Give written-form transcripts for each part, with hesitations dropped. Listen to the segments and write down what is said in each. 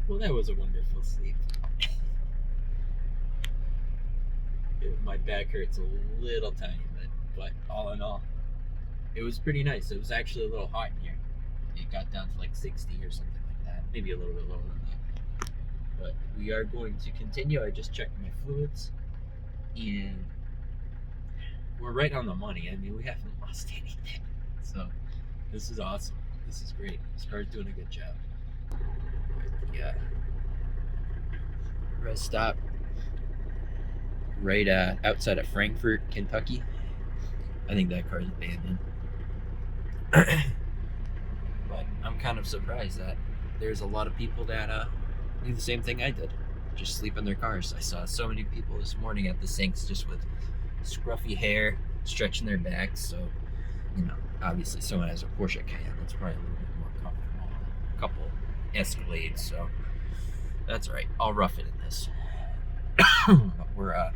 Well, that was a wonderful sleep. My back hurts a little tiny bit, but all in all, it was pretty nice. It was actually a little hot in here. It got down to like 60 or something like that. Maybe a little bit lower than that. But we are going to continue. I just checked my fluids, and we're right on the money. I mean, we haven't lost anything. So this is awesome. This is great. This car's doing a good job. Yeah. Rest stop right outside of Frankfort, Kentucky. I think that car's abandoned. But I'm kind of surprised that there's a lot of people that do the same thing I did. Just sleep in their cars. I saw so many people this morning at the sinks just with scruffy hair, stretching their backs. So, obviously someone has a Porsche Cayenne. That's probably a little bit more comfortable. A couple Escalades, so that's all right. I'll rough it in this. But we're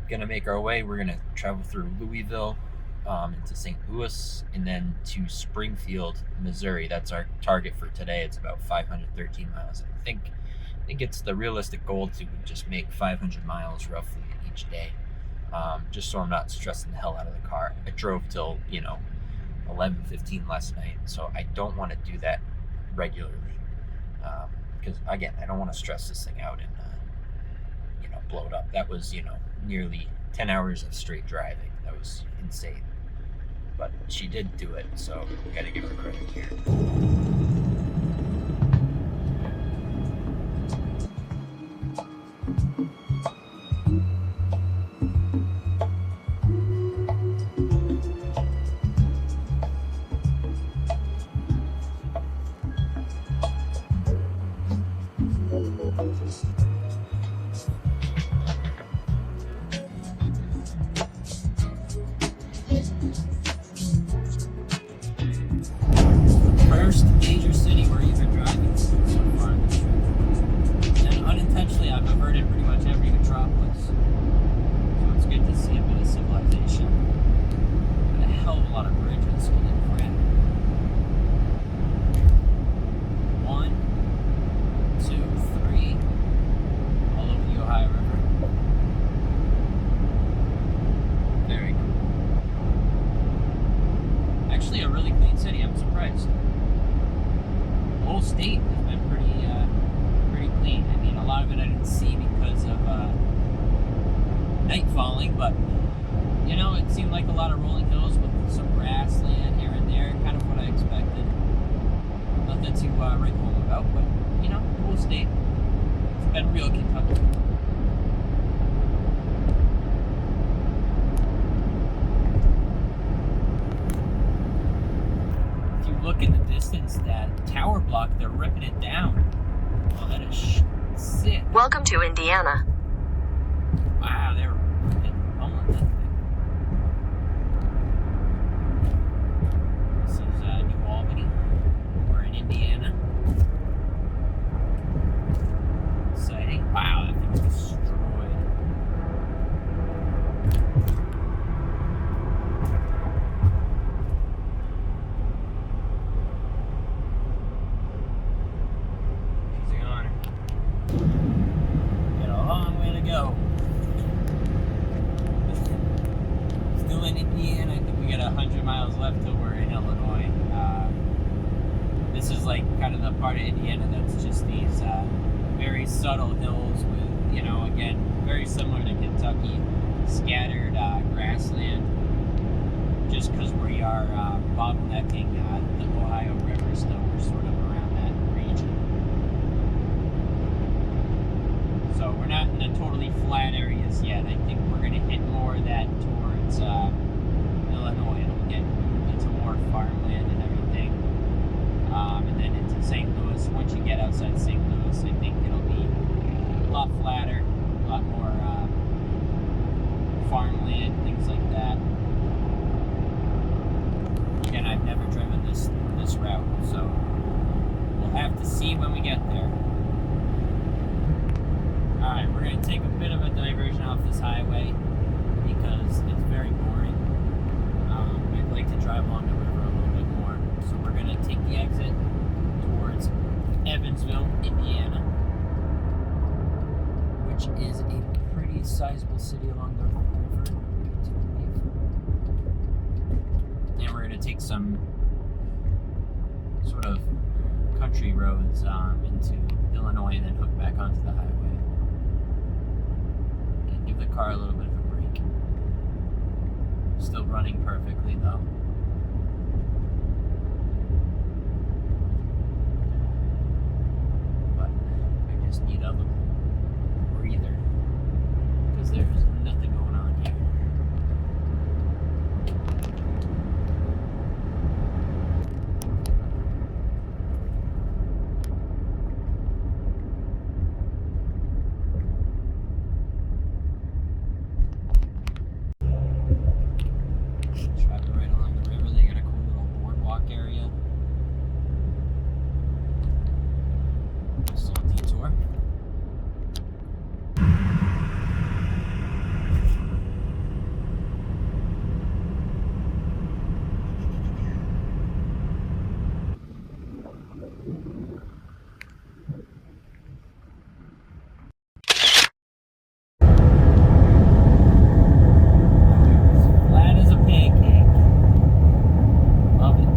gonna make our way. We're gonna travel through Louisville, into St. Louis, and then to Springfield, Missouri. That's our target for today. It's about 513 miles. I think it's the realistic goal to just make 500 miles roughly each day, just so I'm not stressing the hell out of the car. I drove till 11:15 last night, so I don't want to do that regularly, because again, I don't want to stress this thing out and blow it up. That was nearly 10 hours of straight driving. That was insane. But she did do it, so we gotta give her credit here. First major city we're even driving to so far on this trip. And unintentionally, I've averted pretty much every metropolis. So it's good to see a bit of civilization. And a hell of a lot of bridges. Holy crap. 1, 2, 3. All over the Ohio River. Very cool. Actually, a really clean city. I'm surprised. The whole state has been pretty clean. I mean, a lot of it I didn't see because of night falling, but it seemed like a lot of rolling hills with some grassland here and there, kind of what I expected. Nothing to write home about, but cool state. It's been real Kentucky. Look in the distance, that tower block, they're ripping it down. Oh, that is sick. Welcome to Indiana. Wow, they're pummeling that thing. This is New Albany. We're in Indiana. Exciting. Wow, that thing's destroyed. Go. Still in Indiana. I think we got 100 miles left till we're in Illinois. This is like kind of the part of Indiana that's just these very subtle hills with, again, very similar to Kentucky, scattered grassland. Just because we are bottlenecking the Ohio River still, we're sort of around that region. So we're not in the totally flat areas yet. I think we're going to hit more of that towards Illinois. It'll get into more farmland and everything. And then into St. Louis. Once you get outside St. Louis, I think it'll be a lot flatter, a lot more farmland, things like that. Again, I've never driven this route, so we'll have to see when we get there. Alright, we're going to take a bit of a diversion off this highway because it's very boring. I'd like to drive along the river a little bit more. So we're going to take the exit towards Evansville, Indiana. nice sizable city along the river, I believe. And we're gonna take some sort of country roads into Illinois and then hook back onto the highway. Okay, give the car a little bit of a break. Still running perfectly though. But I just need a little breather because there's nothing going on here. Driving right along the river, they got a cool little boardwalk area. Just a little detour. Flat as a pancake. Love it.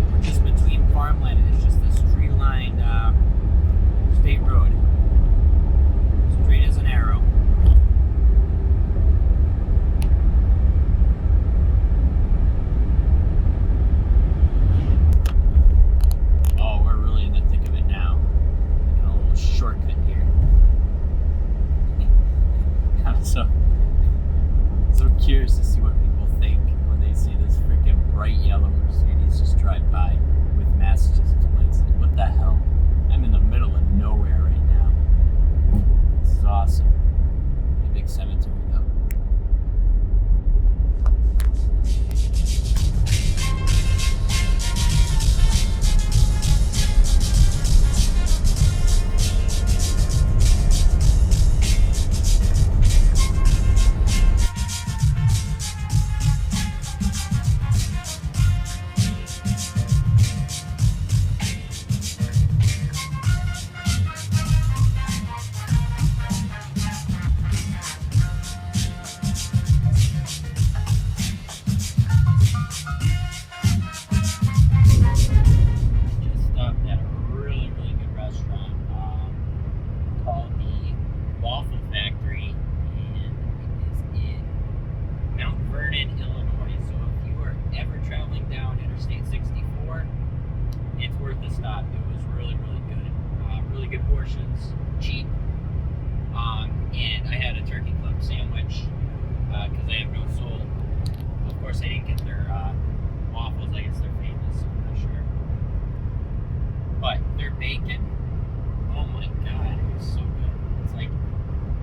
We're just between farmland and it's just this tree-lined state road. Straight as an arrow. Oh, we're really in the thick of it now. Got a little shortcut here. I'm so curious to see what people think when they see this freaking bright yellow Mercedes just drive by with Massachusetts plates. Like, what the hell? I'm in the middle of nowhere right now. This is awesome. A big cemetery though. Just stopped at a really, really good restaurant called the Waffle Factory, and it is in Mount Vernon, Illinois. So if you are ever traveling down Interstate 64, it's worth a stop. It was really, really good. Really good portions, cheap. And I had a turkey club sandwich because I have no soul. Of course, I didn't get their waffles. I guess they're famous. I'm not sure. But their bacon, oh my god, it was so good. It's like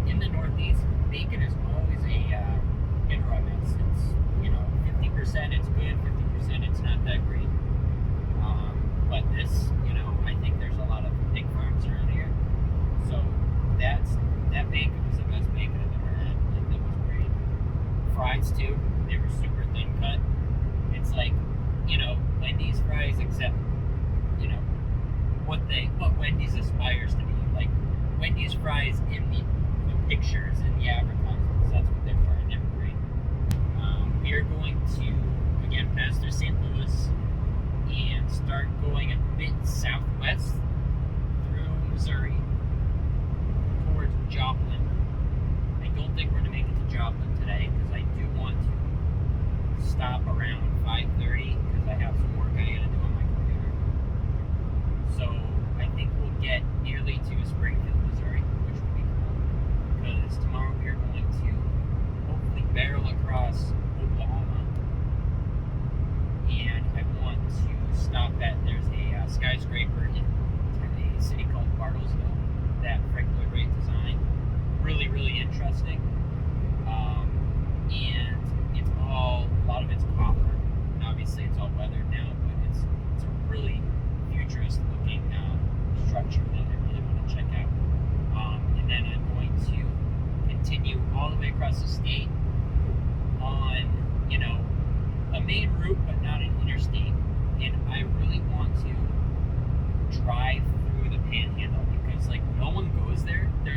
in the Northeast, bacon is always a hit or a miss. It's 50% it's good, 50% it's not that great. But this, I think there's a lot of pig farms around here, so that bacon was the best bacon I've ever had. Like, that was great. Fries too, they were super thin cut. It's like Wendy's fries, except what Wendy's aspires to be. Like Wendy's fries in the pictures and the advertisements. That's what they were, and they were great. We are going to again pass through St. Louis and start going a bit southwest through Missouri towards Joplin.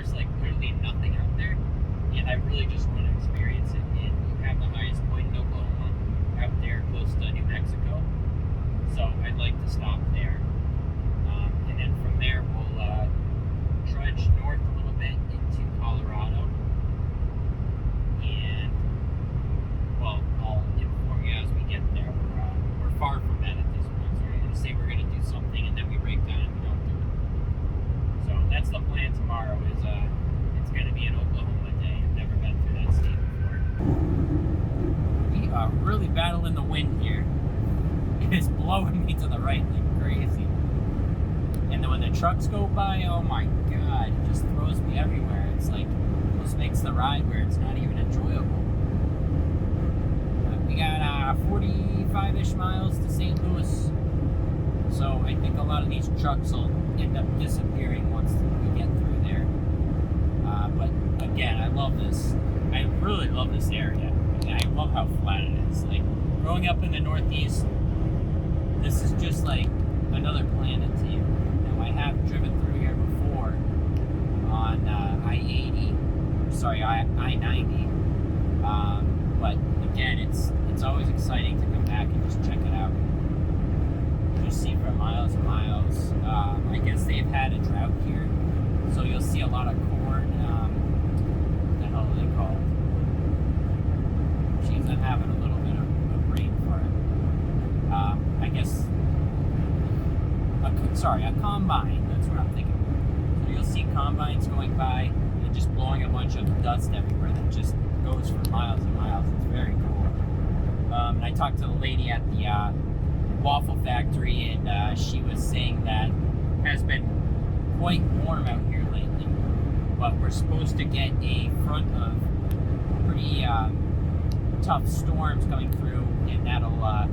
there's like literally nothing out there, and I really just want to experience it. And you have the highest point in Oklahoma out there close to New Mexico, so I'd like to stop there. And then from there we'll trudge north a little bit into Colorado, and well, I'll inform you as we get there. We're far from that at this point, so we're going to say we're going to do something, and then we break down and we don't do it. So that's the plan tomorrow. Is it's going to be an Oklahoma day. I've never been through that state before. We are really battling the wind here. It is blowing me to the right like crazy. And then when the trucks go by, oh my god, it just throws me everywhere. It's like, almost makes the ride where it's not even enjoyable. We got 45-ish miles to St. Louis. So I think a lot of these trucks will end up disappearing once we get through there. But again, I love this. I really love this area. I love how flat it is. Like, growing up in the Northeast, this is just like another planet to you. Now, I have driven through here before on I-90. But again, it's always exciting to come back and just check it out. Just see for miles and miles. I guess they've had a drought here, so you'll see a lot of corn. What the hell are they called? Jeez, I'm having a little bit of rain for it. I guess a combine. That's what I'm thinking. So you'll see combines going by and just blowing a bunch of dust everywhere that just goes for miles and miles. It's very cool. And I talked to the lady at the waffle factory, and she was saying that it has been quite warm out here lately, but we're supposed to get a front of pretty tough storms coming through, and that'll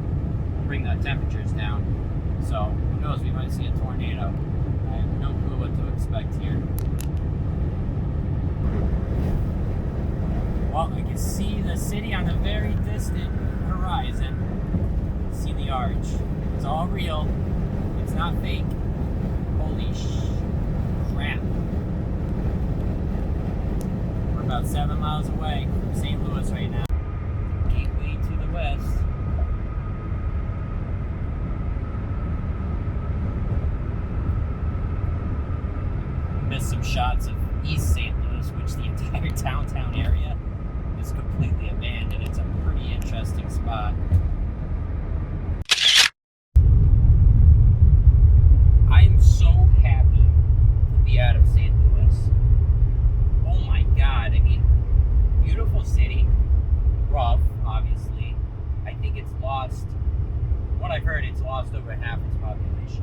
bring the temperatures down. So who knows, we might see a tornado. I have no clue what to expect here. Well, I can see the city on the very distant horizon. See the arch. It's all real. It's not fake. Holy crap. We're about 7 miles away from St. Louis right now. Gateway to the west. Missed some shots of East St. Louis, which the entire downtown area is completely abandoned. It's a pretty interesting spot. I'm so happy to be out of St. Louis. Oh my god, I mean, beautiful city, rough, obviously. I think it's lost, what I've heard, it's lost over half its population.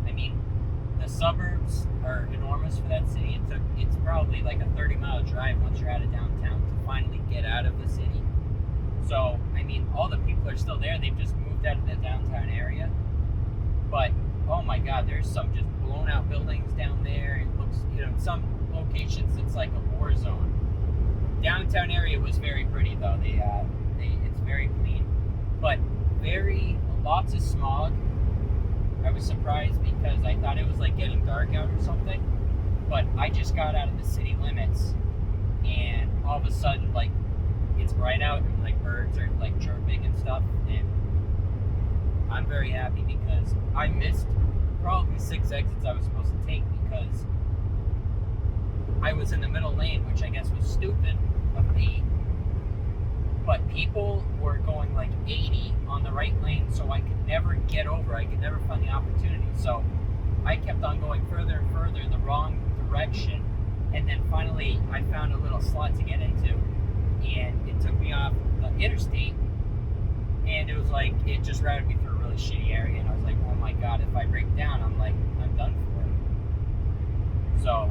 I mean, the suburbs are enormous for that city. It's probably like a 30-mile drive once you're out of downtown to finally get out of the city. So, I mean, all the people are still there. They've just moved out of the downtown area. But, oh my god, there's some just blown out buildings down there. It looks, in some locations it's like a war zone. Downtown area was very pretty though. It's very clean. But lots of smog. I was surprised because I thought it was like getting dark out or something, but I just got out of the city limits, and all of a sudden, like, it's bright out and like birds are like chirping and stuff, and I'm very happy because I missed probably 6 exits I was supposed to take because I was in the middle lane, which I guess was stupid of me. But people were going like 80 on the right lane, so I could never get over. I could never find the opportunity. So I kept on going further and further in the wrong direction. And then finally, I found a little slot to get into. And it took me off the interstate. And it was like, it just routed me through a really shitty area. And I was like, oh my God, if I break down, I'm done for it. So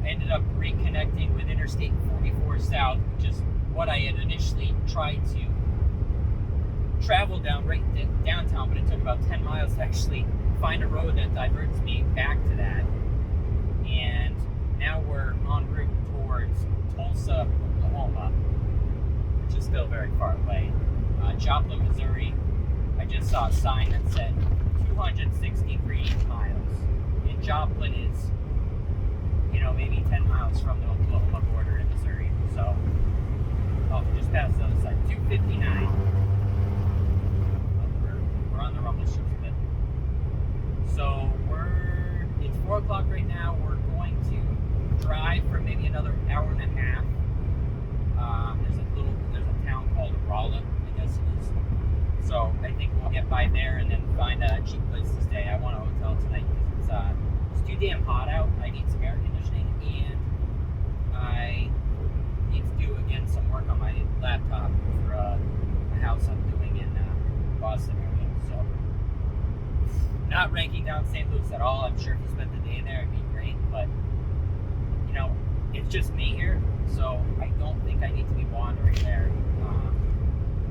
I ended up reconnecting with Interstate 44 South, which is what I had initially tried to travel down right downtown, but it took about 10 miles to actually find a road that diverts me back to that. And now we're en route towards Tulsa, Oklahoma, which is still very far away. Joplin, Missouri, I just saw a sign that said 263 miles. And Joplin is, maybe 10 miles from the Oklahoma border in Missouri. So, just past the other side, 259. We're on the rumble strips a bit. So it's 4 o'clock right now. We're going to drive for maybe another hour and a half. There's a town called Rolla, I guess it is. So I think we'll get by there and then find a cheap place to stay. I want a hotel tonight because it's too damn hot out. I need some air conditioning, and I need to do again some work on my laptop for a house I'm doing in Boston area. So not ranking down St. Louis at all. I'm sure if you spent the day there, it'd be great, but it's just me here, so I don't think I need to be wandering there.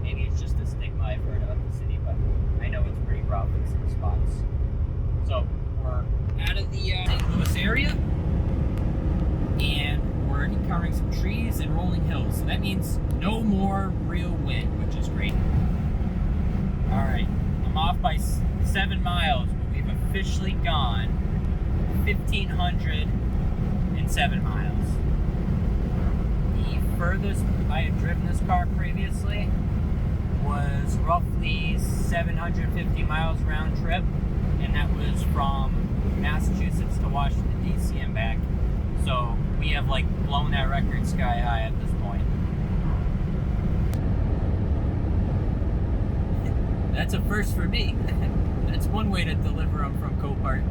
Maybe it's just a stigma I've heard about the city, but I know it's pretty rough in some spots. So we're out of the St. Louis area, and we're encountering some trees and rolling hills. So that means no more real wind, which is great. All right, I'm off by 7 miles, but we've officially gone 1,507 miles. The furthest I had driven this car previously was roughly 750 miles round trip, and that was from Massachusetts to Washington, D.C. and back. So we have like blown that record sky high at this point. That's a first for me. That's one way to deliver them from Copart.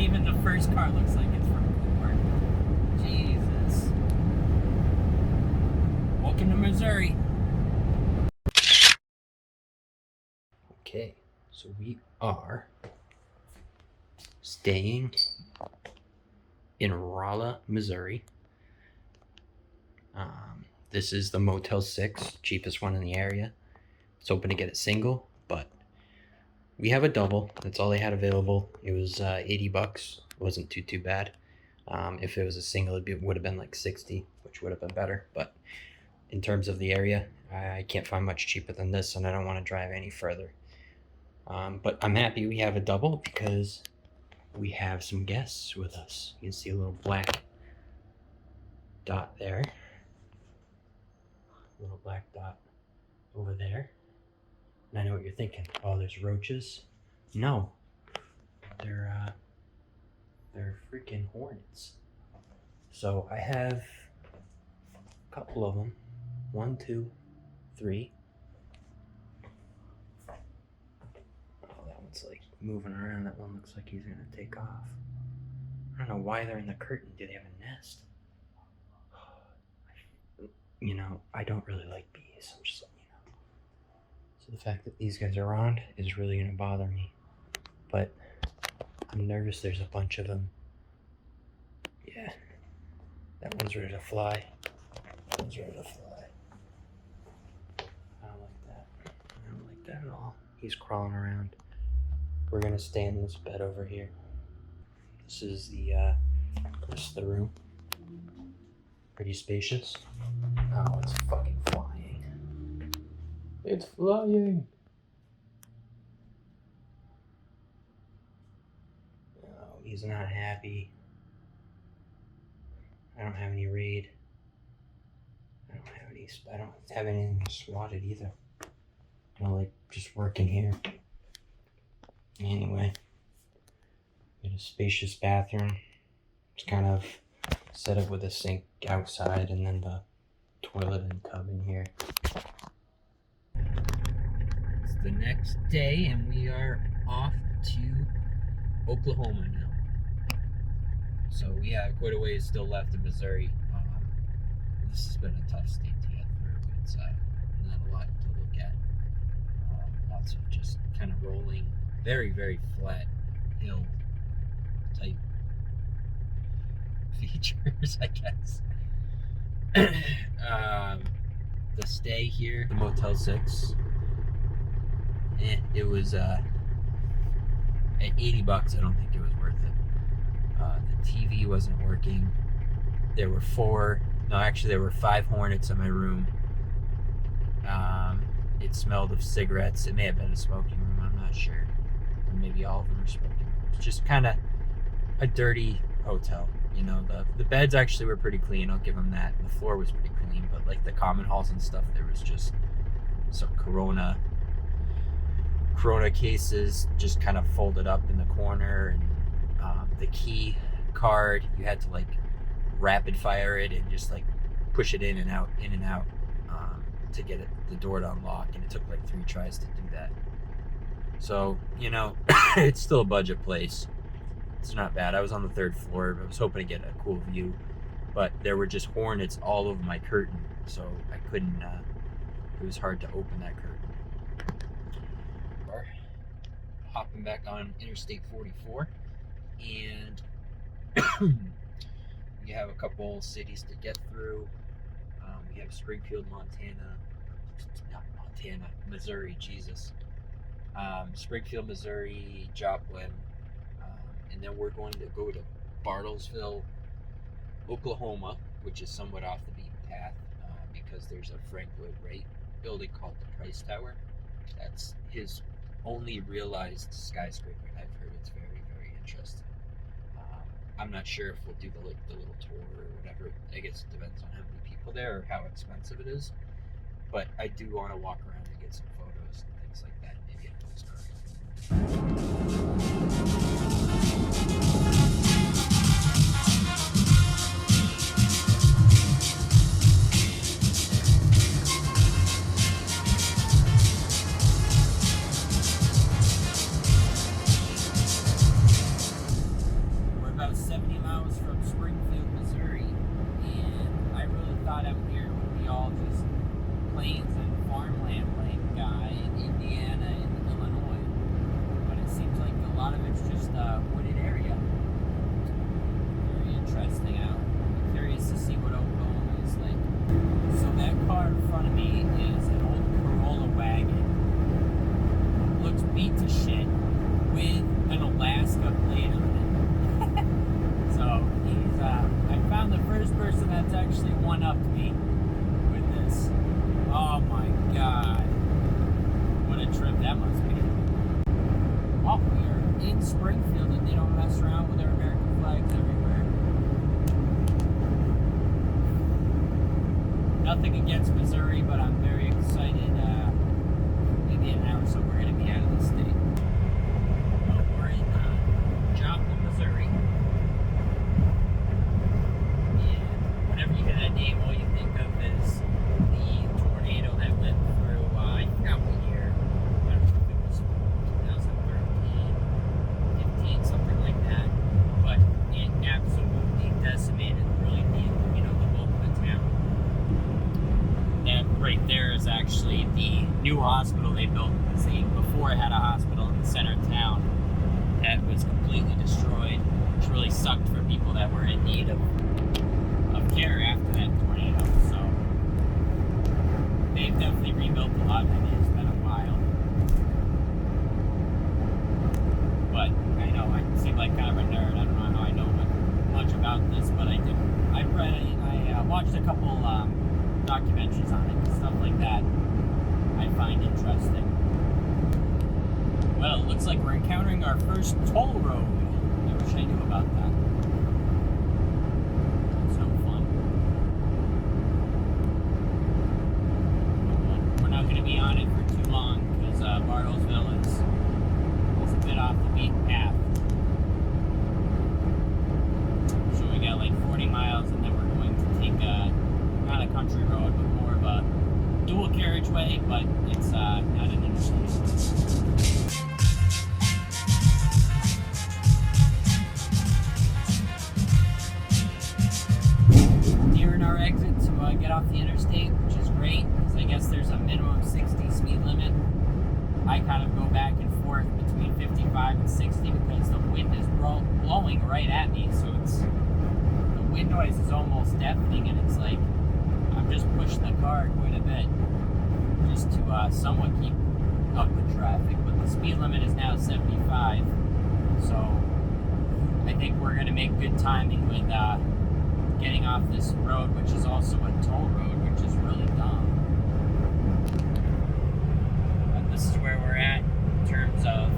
Even the first car looks like it's from Copart. Jesus. Welcome to Missouri. Okay, so we are staying in Rolla, Missouri. This is the Motel 6, cheapest one in the area. It's hoping to get it single, but we have a double. That's all they had available. It was $80. It wasn't too bad. If it was a single, it would have been like 60, which would have been better. But in terms of the area, I can't find much cheaper than this, and I don't want to drive any further. But I'm happy we have a double because we have some guests with us. You can see a little black dot there. A little black dot over there. And I know what you're thinking. Oh, there's roaches. No. They're freaking hornets. So I have a couple of them. 1, 2, 3. Oh, that one's like moving around. That one looks like he's gonna take off. I don't know why they're in the curtain. Do they have a nest? I don't really like bees. I'm just letting you know. So the fact that these guys are around is really gonna bother me. But I'm nervous there's a bunch of them. Yeah. That one's ready to fly. That one's ready to fly. I don't like that. I don't like that at all. He's crawling around. We're gonna stay in this bed over here. This is the room. Pretty spacious. Oh, it's fucking flying. It's flying. Oh, he's not happy. I don't have any raid. I don't have anything swatted either. I like just working here. Anyway, we have a spacious bathroom. It's kind of set up with a sink outside and then the toilet and tub in here. It's the next day and we are off to Oklahoma now. So we have quite a ways still left in Missouri. This has been a tough state to get through. It's not a lot to look at. Lots of just kind of rolling, very, very flat hill type features, I guess. The stay here, the Motel 6, it was at $80. I don't think it was worth it. The TV wasn't working. There were 5 hornets in my room. It smelled of cigarettes. It may have been a smoking room, I'm not sure. Or maybe all of them are smoking rooms. Just kind of a dirty hotel. You know, the beds actually were pretty clean. I'll give them that. The floor was pretty clean, but like the common halls and stuff, there was just some corona cases just kind of folded up in the corner, and the key card, you had to like rapid fire it and just like push it in and out to get the door to unlock, and it took like 3 tries to do that. So, you know, it's still a budget place. It's not bad. I was on the 3rd floor. I was hoping to get a cool view, but there were just hornets all over my curtain, so I couldn't. It was hard to open that curtain. We're hopping back on Interstate 44, and we have a couple cities to get through. We have Springfield, Missouri, Jesus. Springfield, Missouri, Joplin, and then we're going to go to Bartlesville, Oklahoma, which is somewhat off the beaten path, because there's a Frank Lloyd Wright building called the Price Tower. That's his only realized skyscraper, and I've heard it's very, very interesting. I'm not sure if we'll do the little tour or whatever. I guess it depends on how many people there or how expensive it is. But I do want to walk around and get some photos and things like that. Maybe a postcard. We're about 70 miles from Springfield, Missouri, and I really thought out here would be all just plains and farmland like in Indiana and Illinois, but it seems like a lot of it's just a wooded area. Very interesting. I'm curious to see what Oklahoma is like. So that car in front of me is an old Rolla wagon. Looks beat to shit with an Alaska plate on it. So he's I found the first person that's actually one-upped me with this. Oh my god. What a trip that must be. Well, we are in Springfield and they don't mess around with our American flags everywhere. Nothing against Missouri, but I'm very excited. Maybe an hour or so we're going to be out of the state. Well, we're in Joplin, Missouri. And whenever you hear that name, all you think of is the tornado that went through, I forgot what year. I don't know if it was 2013, 15, something like that. But it absolutely decimated really the bulk of the town. And right there is actually the new hospital they built. Before it had a hospital in the center of town that was completely destroyed, which really sucked for people that were in need of care after that tornado. So they've definitely rebuilt a lot. I mean, it's been a while. But I know I seem like kind of a nerd. I don't know how I know much about this, but I do. I watched a couple documentaries on it and stuff like that. I find interesting. Well, it looks like we're encountering our first toll road. I wish I knew about that. It's no fun. We're not going to be on it for too long because Bartlesville is a bit off the beaten path. So we got like 40 miles and then we're going to take not a country road, but more of a dual carriageway, but it's not an interstate. Nearing our exit to get off the interstate, which is great because I guess there's a minimum 60 speed limit. I kind of go back and forth between 55 and 60 because the wind is blowing right at me, so the wind noise is almost deafening, and it's like I'm just pushing the car quite a bit just to somewhat keep up with traffic. But the speed limit is now 75, so I think we're going to make good timing with getting off this road, which is also a toll road, which is really dumb. But this is where we're at in terms of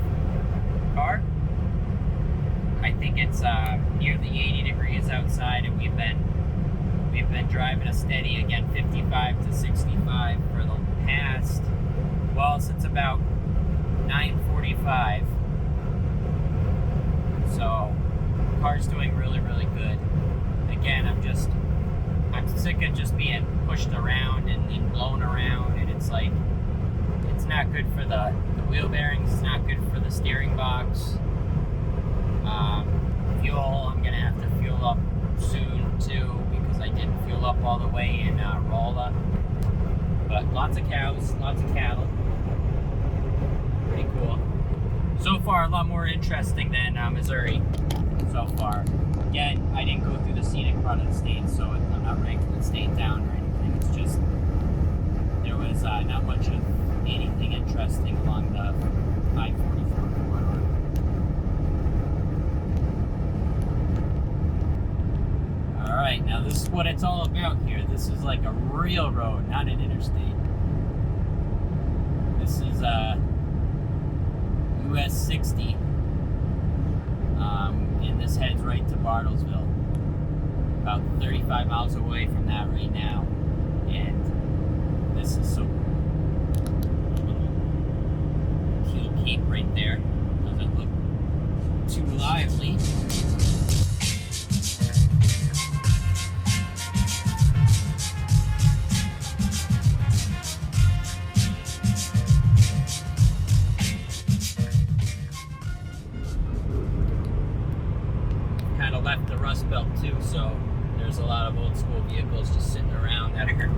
car. I think think it's nearly 80 degrees outside, and we've been driving a steady, again, 55 to 65 for the past, well, since about 9:45. So car's doing really, really good. Again, I'm sick of just being pushed around and blown around, and it's like, it's not good for the wheel bearings, it's not good for the steering box. Fuel, I'm gonna have to fuel up soon too, because I didn't fuel up all the way in Rolla. But lots of cows, lots of cattle. Pretty cool. So far, a lot more interesting than Missouri so far. Again, I didn't go through the scenic part of the state, so I'm not ranking the state down or anything. It's just, there was not much of anything interesting along the I-44 corridor. Alright, now this is what it's all about here. This is like a real road, not an interstate. This is US 60. And this heads right to Bartlesville. About 35 miles away from that right now. And this is so cool. Keel Cape right there. Doesn't look too lively. Kind of left the Rust Belt too, so there's a lot of old school vehicles just sitting around that are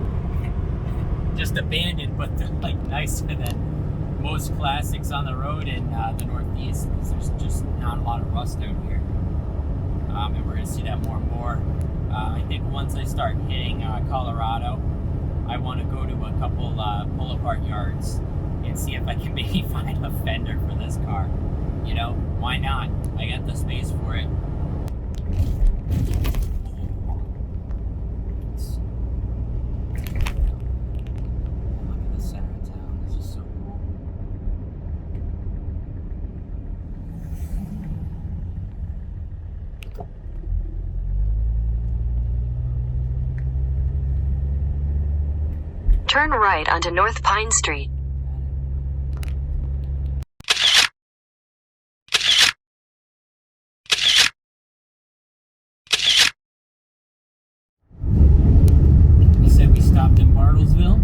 just abandoned, but they're like nicer than most classics on the road in the Northeast, because there's just not a lot of rust out here. And we're going to see that more and more. I think once I start hitting Colorado, I want to go to a couple pull-apart yards and see if I can maybe find a fender for this car. You know, why not? I got the space for it. Look at the center of town. This is so cool. Turn right onto North Pine Street. Stopped in Bartlesville.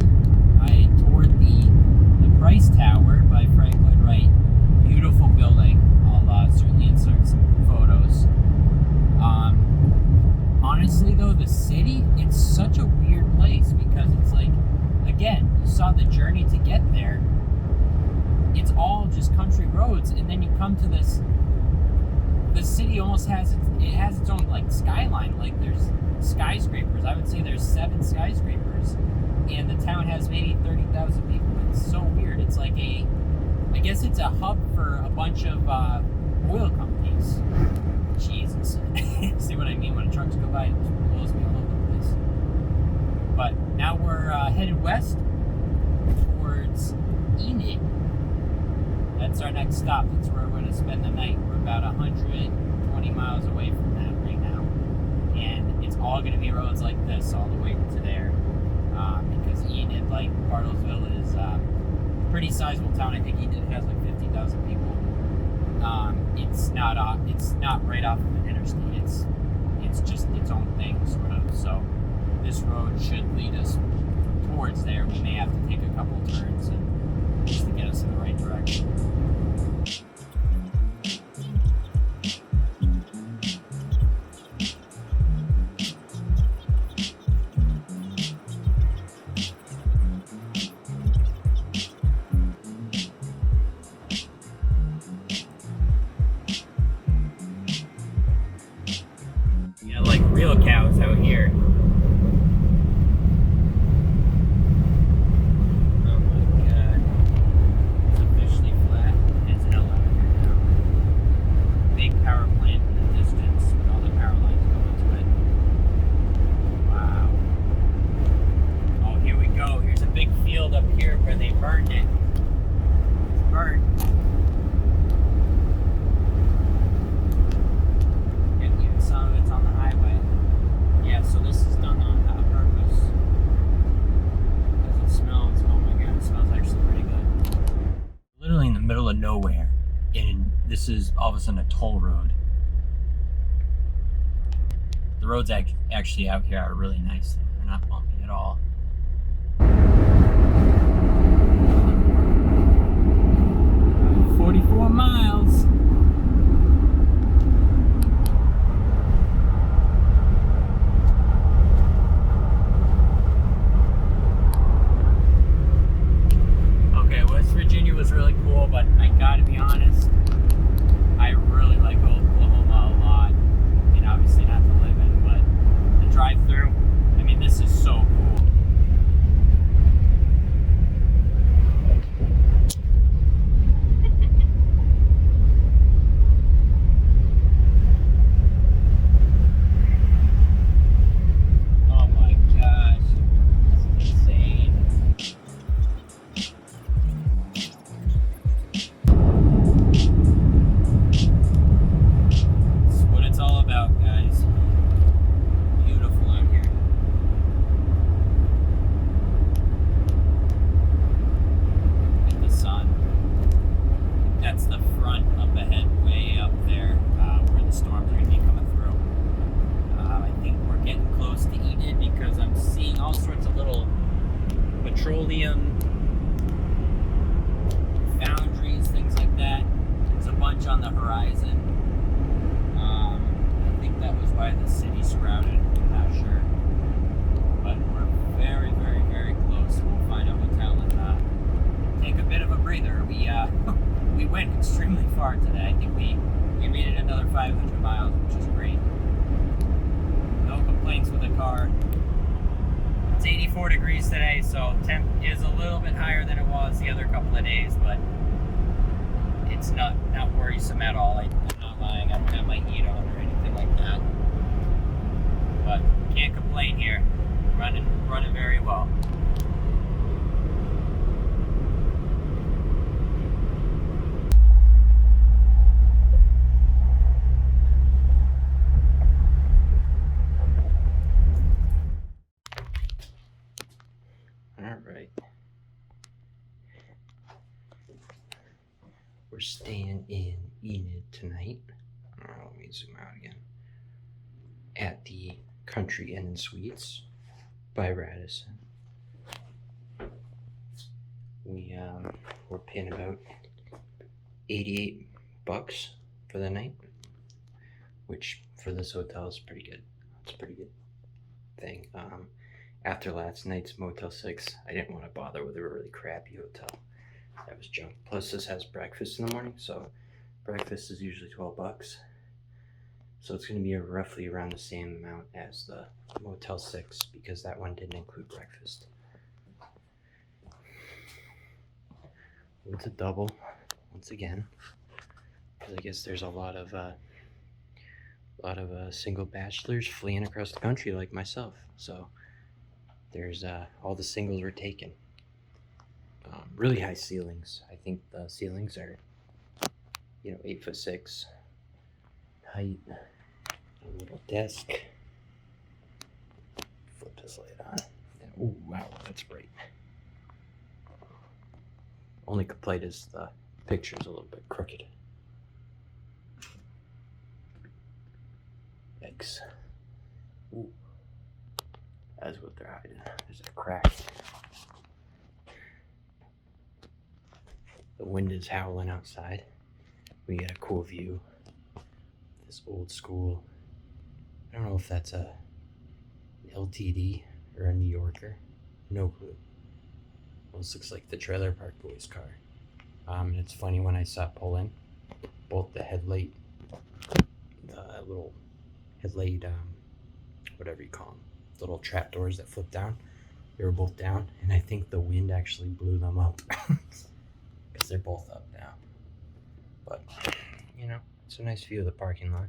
I toured the Price Tower by Frankfort. Right, beautiful building. I'll certainly insert some photos. Honestly, though, the city, it's such a weird place, because it's like, again, you saw the journey to get there. It's all just country roads, and then you come to this. The city almost has its own like skyline. Like there's skyscrapers. I would say there's 7 skyscrapers, and the town has maybe 30,000 people. It's so weird. It's like I guess it's a hub for a bunch of oil companies. Jesus, see what I mean? When trucks go by, it just blows me all over the place. But now we're headed west towards Enid. That's our next stop. That's where we're going to spend the night. We're about 120 miles away from that right now. And it's all going to be roads like this all the way to there. Because Enid, like Bartlesville, is a pretty sizable town. I think Enid has like 50,000 people. It's not right off of an interstate. It's just its own thing, sort of. So this road should lead us towards there. We may have to take a couple turns and just to get us in the right direction. You know, like real cows out here. Oh my god. It's officially flat. And this is all of a sudden a toll road. The roads actually out here are really nice. They're not bumpy at all. 44 miles. Okay, West Virginia was really cool, but I gotta be honest, I really like Oklahoma a lot. I mean, obviously not to live in, but the drive through, I mean, this is so cool. Oh my gosh, this is insane. It's what it's all about, guys. Beautiful out here. Look at the sun. That's the front up ahead, way up there, where the storms are going to be coming through. I think we're getting close to Enid because I'm seeing all sorts of little petroleum foundries, things like that. There's a bunch on the horizon. I think that was why the city sprouted. I'm not sure. But we're very, very, very close. We'll find a hotel and take a bit of a breather. We went extremely far today. I think we made it another 500 miles, which is great. No complaints with the car. It's 84 degrees today, so temp is a little bit higher than it was the other couple of days, but it's not worrisome at all. I'm not lying. I don't have my heat on or anything like that. But can't complain here. Running very well. Alright. We're staying in Enid tonight. Let me zoom out again. At the Country Inn and Suites by Radisson. We're paying about $88 for the night, which for this hotel is pretty good. It's a pretty good thing. After last night's Motel 6, I didn't want to bother with a really crappy hotel. That was junk. Plus, this has breakfast in the morning, so breakfast is usually $12. So it's going to be roughly around the same amount as the Motel 6 because that one didn't include breakfast. It's a double, once again, because I guess there's a lot of single bachelors fleeing across the country like myself. So there's all the singles were taken. Really high ceilings. I think the ceilings are, 8'6" height. A little desk. Flip this light on. Oh wow, that's bright. Only complaint is the picture's a little bit crooked. Yikes. Ooh. That's what they're hiding. There's a crack. The wind is howling outside. We get a cool view. This old school. I don't know if that's a LTD or a New Yorker. No clue. Almost looks like the Trailer Park Boys car. And it's funny when I saw it pull in, both the headlight, the little headlight, whatever you call them, little trap doors that flip down, they were both down, and I think the wind actually blew them up because they're both up now. But it's a nice view of the parking lot.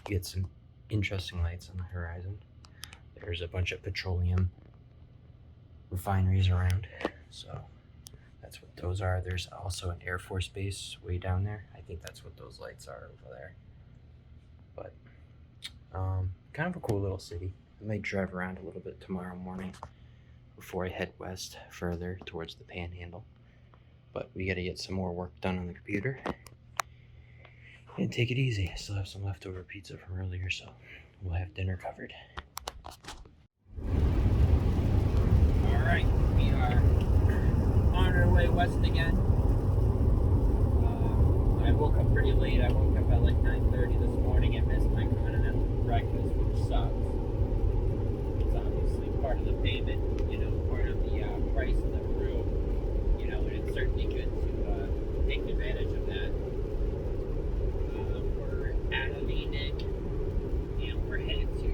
You get some interesting lights on the horizon. There's a bunch of petroleum refineries around, so that's what those are. There's also an Air Force base way down there. I think that's what those lights are over there. But kind of a cool little city. I might drive around a little bit tomorrow morning before I head west further towards the Panhandle. But we got to get some more work done on the computer. And take it easy. I still have some leftover pizza from earlier, so we'll have dinner covered. Alright, we are on our way west again. I woke up pretty late. I woke up at like 9:30 this morning and missed my continental breakfast, which sucks. It's obviously part of the payment, part of the price of the room, and it's certainly good to take advantage of that. We're at Enid, and we're headed to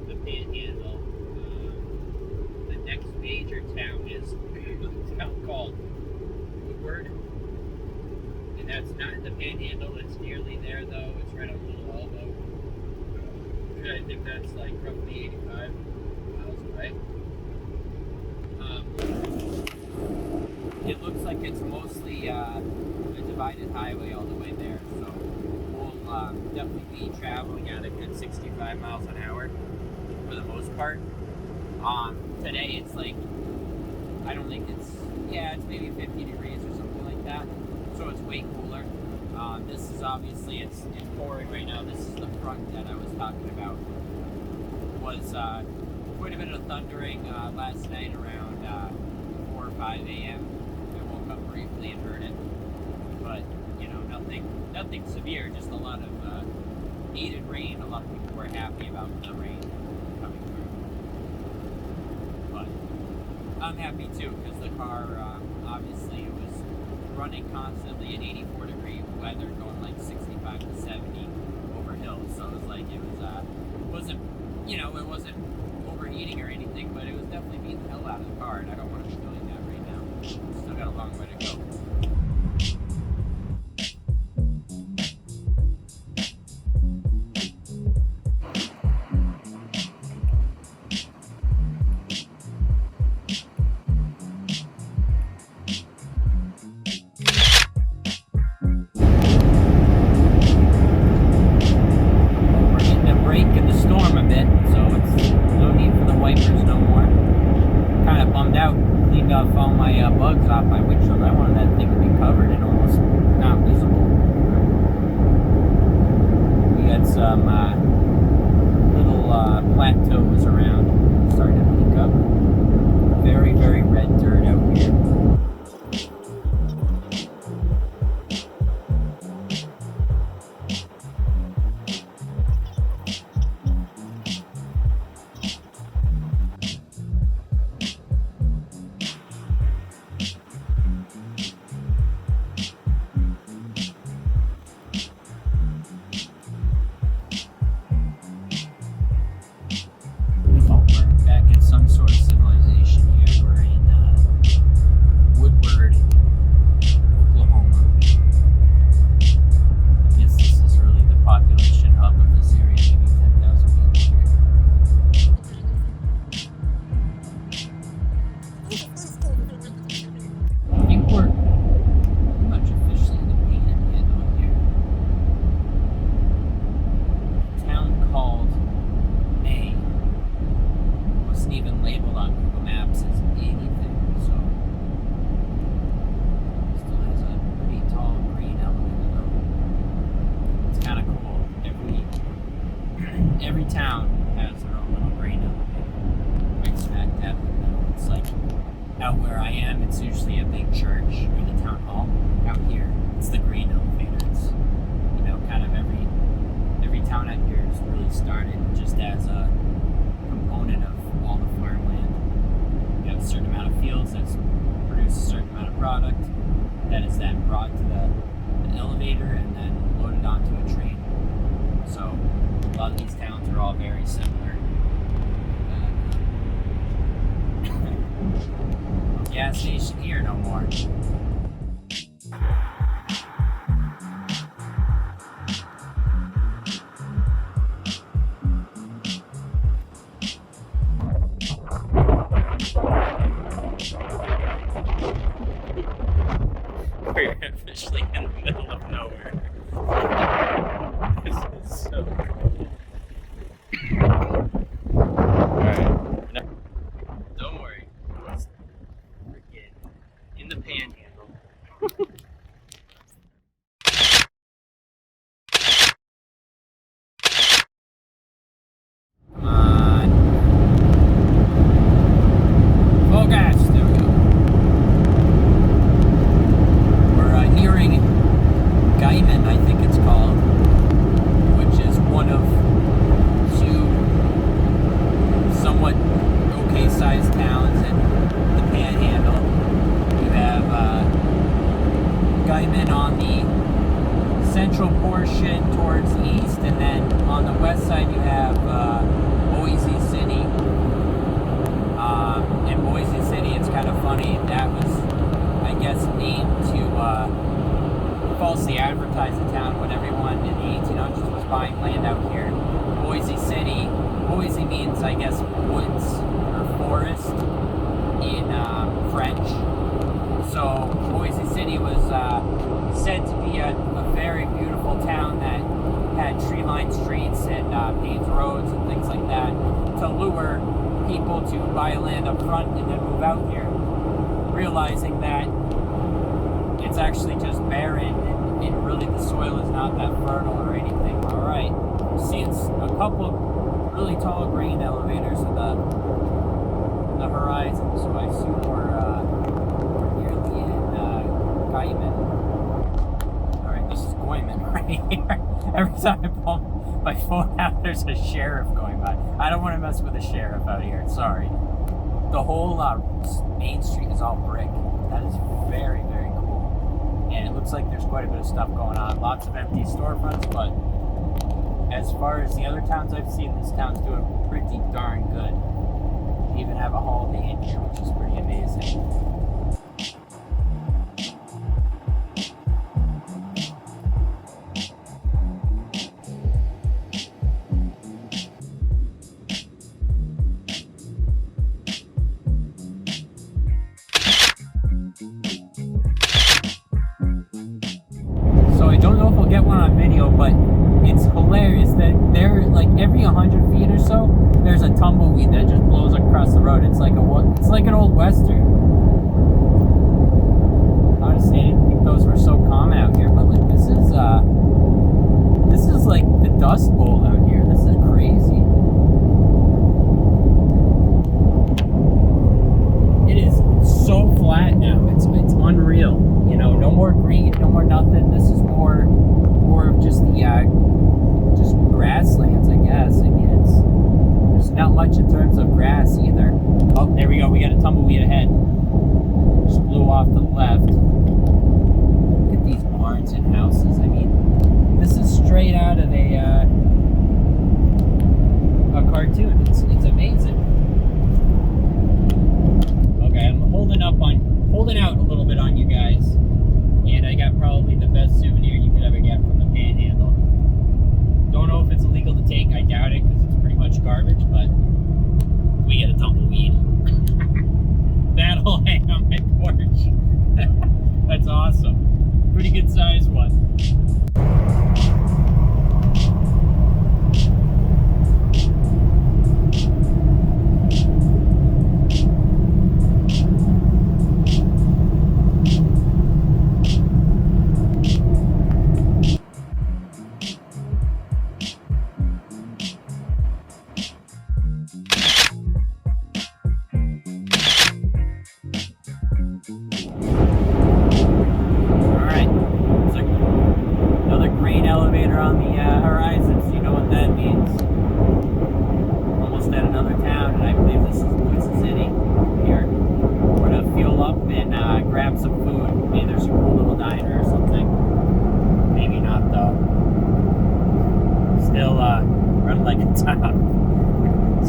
the Panhandle. The next major town is a town called Woodward. And that's not in the Panhandle, it's nearly there though. It's right on Little Elbow. I think that's like roughly 85 miles away. It looks like it's mostly a divided highway all the way there, so we'll definitely be traveling at a good 65 miles an hour for the most part. Today it's like, I don't think it's maybe 50 degrees or something like that, so it's way cooler. This is obviously, it's pouring right now. This is the front that I was talking about. Was quite a bit of thundering last night around 4 or 5 a.m. I woke up briefly and heard it, but nothing severe, just a lot of needed rain. A lot of people were happy about the rain coming through, but I'm happy too, because the car obviously it was running constantly at 84 degree weather, going like 65 to 70 over hills. So it was like, it wasn't overheating or anything, but it was definitely beating the hell out of the car, and I don't want to be doing that right now. Still got a long way to go. All my bugs off my windshield. I wanted that thing to be covered and almost not visible. We had some little plateaus around, starting to leak up. Very, very red dirt out here. Woodward, Oklahoma. I guess this is really the population hub of this area, maybe 10,000 people here. I think we're pretty much officially in the Panhandle here. A town called May wasn't even labeled on Google Maps as anything, so still has a pretty tall green element though. It's kind of cool. Every town has their own little green element. Right smack dab in the middle. It's like out where I am, it's usually a big church or the town hall. Out here, it's the green elevator. It's kind of every town out here is really started just as a component of all the farmland. You have a certain amount of fields that produce a certain amount of product that is then brought to the elevator and then loaded onto a train. So a lot of these towns are all very similar. Gas station here no more. We're officially in the middle of nowhere. This is so cool. Alright. Don't worry. We're in the Panhandle. Guyman, I think it's called, which is one of two somewhat okay-sized towns in the Panhandle. You have Guyman on the central portion towards the east, and then on the west side you have Boise City. In Boise City, it's kind of funny, that was, I guess, named to falsely advertise the town when everyone in the 1800s was buying land out here. Boise City, Boise means, I guess, woods or forest in French. So Boise City was said to be a very beautiful town that had tree-lined streets and paved roads and things like that to lure people to buy land up front and then move out here, realizing that it's actually just barren and really the soil is not that fertile or anything. All right, seeing a couple of really tall grain elevators in the horizon, so I assume we're nearly in Guyman. All right, this is Guyman right here. Every time I pull my phone out, there's a sheriff going by. I don't want to mess with a sheriff out here. Sorry. The whole main street is all brick. That is very, very cool. And it looks like there's quite a bit of stuff going on. Lots of empty storefronts, but as far as the other towns I've seen, this town's doing pretty darn good. They even have a Holiday Inn here, which is pretty amazing. But it's hilarious that there, like every 100 feet or so, there's a tumbleweed that just blows across the road. It's like an old western. Honestly, I didn't think those were so common out here, but like this is like the Dust Bowl out here. This is crazy. It is so flat now. It's unreal. You know, no more green, no more nothing. This is more of just the just grasslands, I guess. I mean, there's not much in terms of grass either. Oh, there we go. We got a tumbleweed ahead. Just blew off to the left. Look at these barns and houses. I mean, this is straight out of a cartoon. It's amazing. Okay, I'm holding out a little bit on you guys, and I got probably the best souvenir you could ever get from the Panhandle. Don't know if it's illegal to take. I doubt it because it's pretty much garbage, but we get a tumbleweed. That'll hang on my porch. That's awesome. Pretty good size one.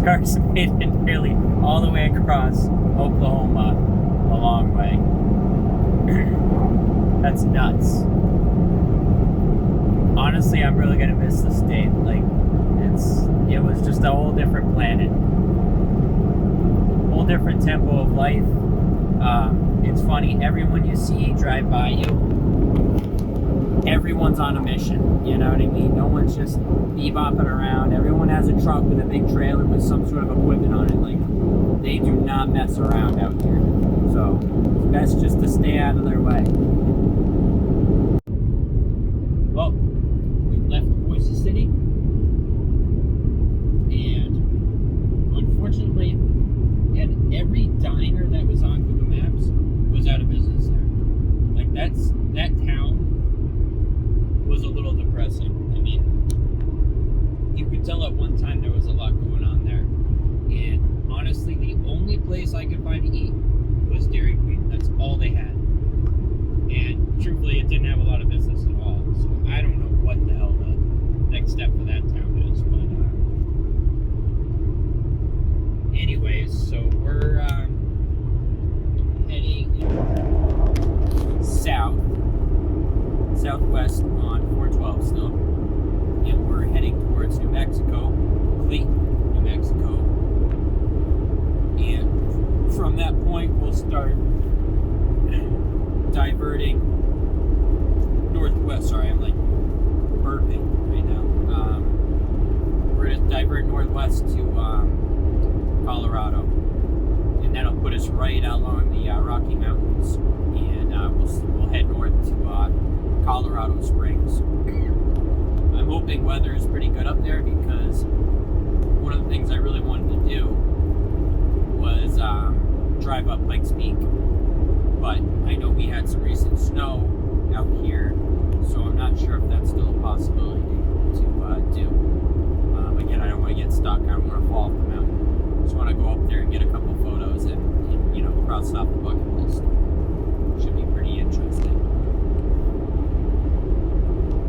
Cars made it nearly all the way across Oklahoma a long way. That's nuts. Honestly, I'm really gonna miss the state. Like, it was just a whole different planet, whole different tempo of life. It's funny, everyone you see drive by you, everyone's on a mission, you know what I mean? No one's just bebopping around. Everyone has a truck with a big trailer with some sort of equipment on it. Like, they do not mess around out here. So, it's best just to stay out of their way. Well, we left Boise City, and unfortunately, every diner that was on Google Maps was out of business there. Like, that town tell at one time there was a lot going on there. And honestly, the only place I could find to eat was Dairy Queen. That's all they had. And truthfully, it didn't have a lot of business at all. So I don't know what the hell the next step for that town is. But anyways, so we're heading southwest on 412 still, and we're heading towards New Mexico, Clayton, New Mexico, and from that point we'll start diverting northwest. Sorry, I'm like burping right now. We're gonna divert northwest to Colorado, and that'll put us right along the Rocky Mountains, and we'll head north to Colorado Springs. I'm hoping weather is pretty good up there, because one of the things I really wanted to do was drive up Pikes Peak, but I know we had some recent snow out here, so I'm not sure if that's still a possibility to do. Again, I don't want to get stuck. I don't want to fall off the mountain. Just want to go up there and get a couple photos and cross it off the bucket list. Should be pretty interesting.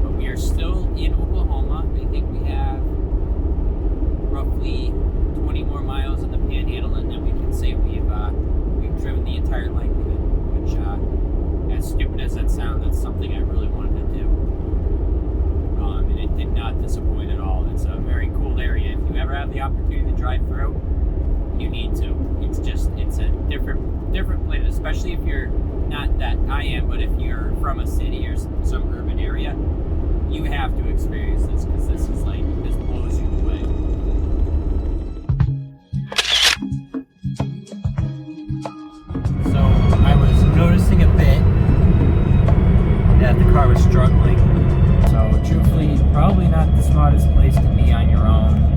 But we are still in Oklahoma. I think we have roughly 20 more miles in the Panhandle, and then we can say we've driven the entire length of it. Which, as stupid as that sounds, that's something I really wanted to do. And it did not disappoint at all. It's a very cool area. If you ever have the opportunity to drive through, you need to. It's a different place, especially if you're not that I am, but if you're from a city or some urban area, you have to experience this, because this blows you away. So I was noticing a bit that the car was struggling. So truthfully, probably not the smartest place to be on your own.